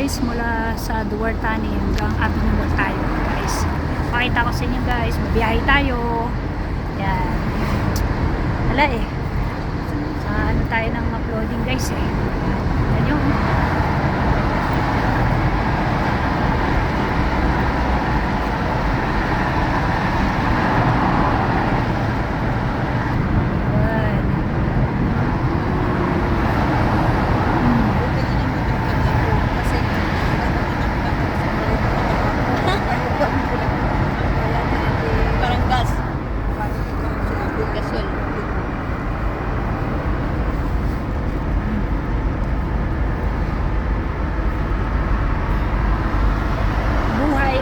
guys, mula sa Duartani hanggang Avenue tayo guys. Pakita ko sa inyo guys, mabiyahe tayo. Yan. Wala eh. Sa ano tayo ng uploading guys eh. Yan yung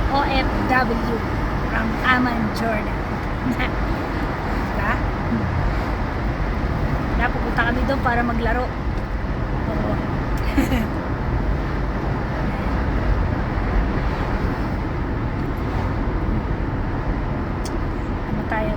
OFW from Amman, Jordan. Diba? Pupunta kami doon para maglaro. Oo. Ano tayo?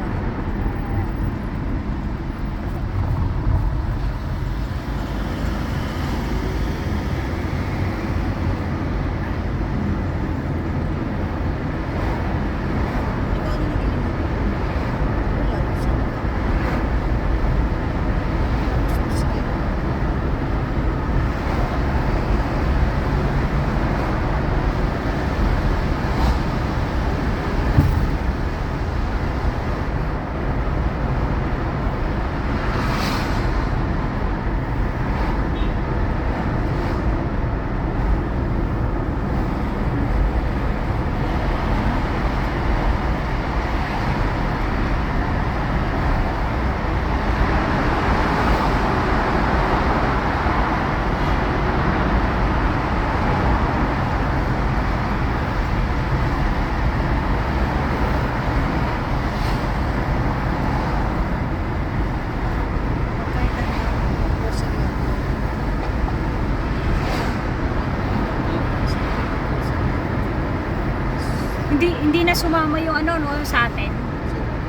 Hindi na sumama yung ano no sa atin.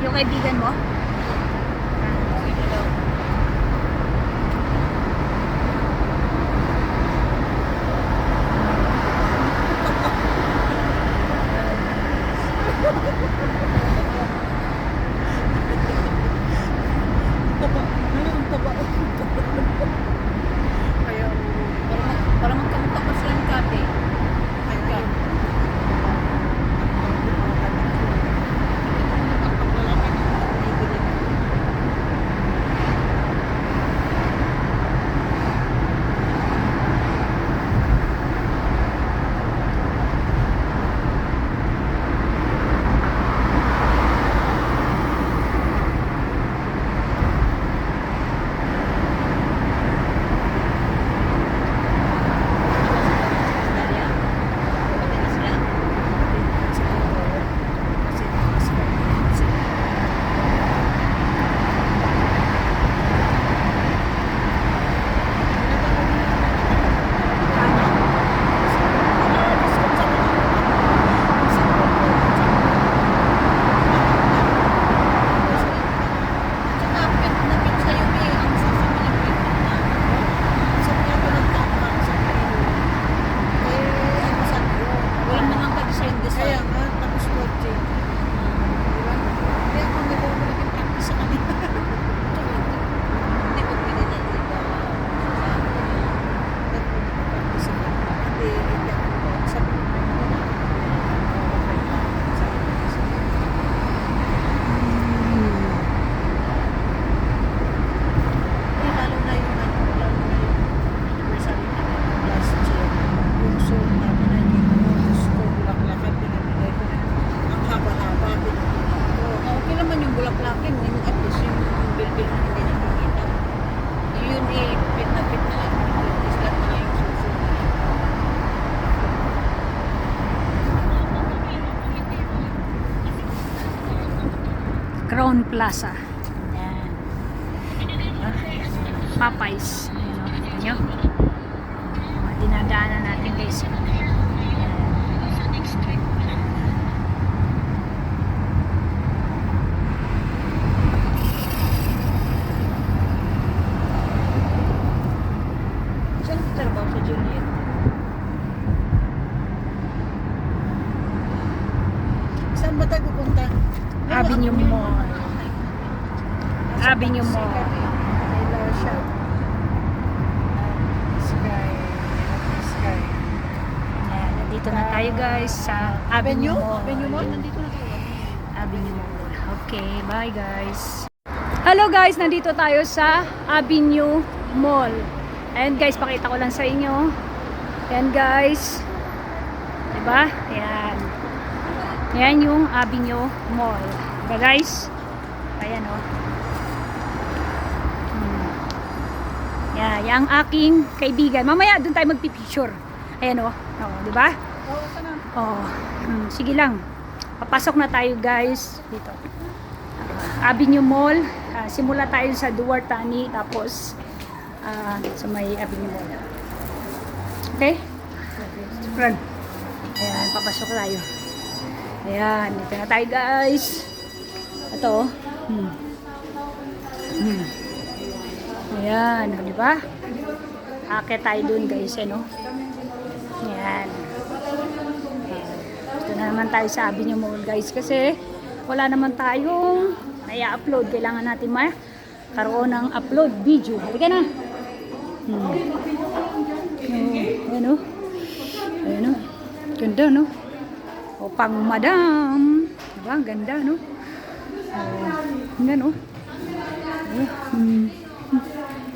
Yung kaibigan mo. Kaya para magkamuta pa sila ng kate. Bulaklakin, at least yung bilbil na hindi nakikita. Yun pit na lang. Islat na yung susunod. Crown Plaza. Yan. Popeyes. Ayun o. Mga dinadaanan natin guys. Saan trabaho sa Juliet? Avenue Mall. Avenue Mall. Ayan, nandito na tayo guys sa Avenue Mall. Avenue Mall, nandito na tayo. Avenue Mall. Okay, bye guys. Hello guys, nandito tayo sa Avenue Mall. Ayan guys, pakita ko lang sa inyo. Ayan guys. Diba? Ayan. Ayan yung Avenue Mall. Diba guys? Ayan o. Yan, yung aking kaibigan. Mamaya doon tayo magpipicture. Ayan o. Diba? Oo, sana. Oh, sige lang. Papasok na tayo guys dito. Avenue Mall. Simula tayo sa Duartani tapos sa may Avenue Mall. Okay? Run. Ayan, papasok tayo. Ayan, dito na tayo guys. Ito. Ayan, di ba? Akit tayo dun guys, ano? Ayan. Ito na naman tayo sa Avenue Mall guys kasi wala naman tayong i-upload. Kailangan natin karoon ng upload video. Halika na. Ayan o. Ayan o. Ganda no? O pang madam. Diba? Ganda no? Ganda no?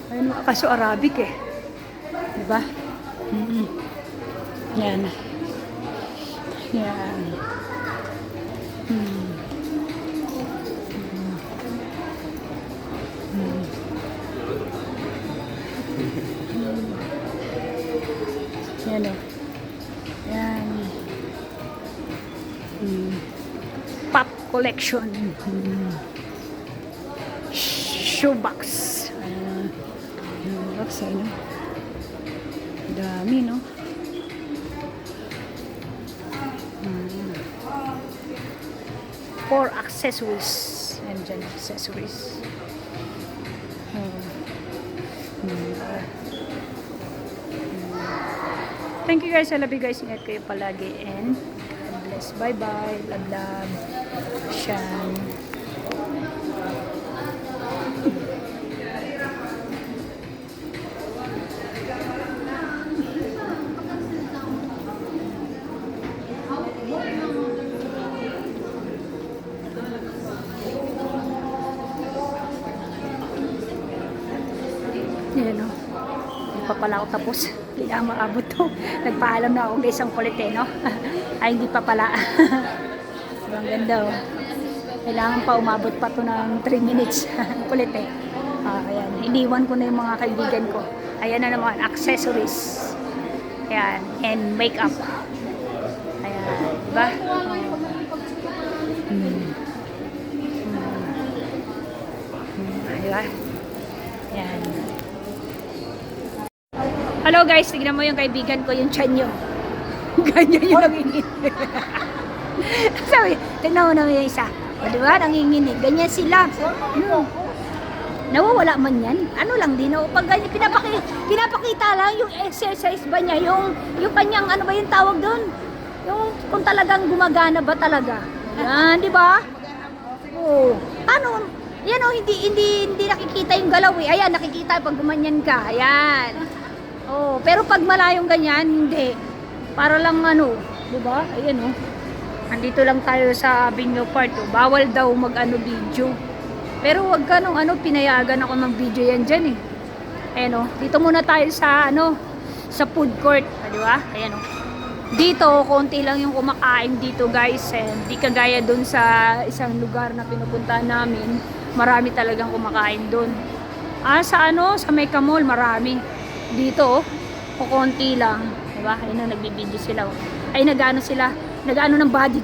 Ayan o. Kaso Arabic eh. Diba? Yan. Yan. Yan o. Yan. Pop collection. Shoebox. Box ano. Dami no. For accessories. And dyan accessories. Thank you guys. I love you guys. Ingat kayo palagi. And God bless. Bye bye. Love love. Shan. Yan o. Hindi pa pala ako tapos. Hindi na maabot to. Nagpaalam na ako guys ang kulit eh, no? Ay, hindi pa pala. Ang ganda o. Kailangan pa umabot pa to ng 3 minutes. Kulit eh. Ayan. Iniwan ko na yung mga kaibigan ko. Ayan na naman. Accessories. Ayan. And makeup. Ayan. Diba? Diba? Ayan. Hello guys, tignan mo yung kaibigan ko, yung tiyan nyo. Ganyan yung nanginginig. Sabi, tignan mo naman yung isa. O diba, nanginginig. Ganyan sila. Nawawala man yan. Ano lang din, pag ganyan, pinapakita lang yung exercise ba niya, yung kanyang, ano ba yung tawag doon? Yung kung talagang gumagana ba talaga. Yan, di ba? Oh, ano, yan o, hindi nakikita yung galaw eh. Ayan, nakikita pag gumanyan ka. Ayan. Oh, pero pag malayong ganyan, hindi. Para lang ano, 'di ba? Ayan oh. Andito lang tayo sa Avenue Part. Oh. Bawal daw mag-ano video. Pero wag ka nung pinayagan ako ng video yan diyan eh. Ayan oh. Dito muna tayo sa sa food court, 'di ba? Ayan oh. Dito konti lang yung kumakain dito, guys. Hindi kagaya doon sa isang lugar na pinupuntahan namin. Marami talagang kumakain doon. Sa sa Mecca Mall, marami. Dito, kukunti lang. Diba? Ayun na, nagbibideo sila. Ay, nag-ano sila. Nag-ano ng body.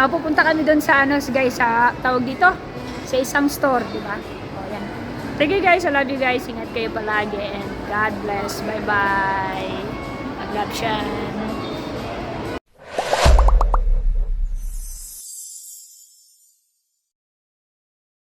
Pupunta kami doon sa guys, sa tawag dito, sa isang store, diba? O, yan. Thank you guys. I love you guys. Ingat kayo palagi. And God bless. Bye-bye. I love you.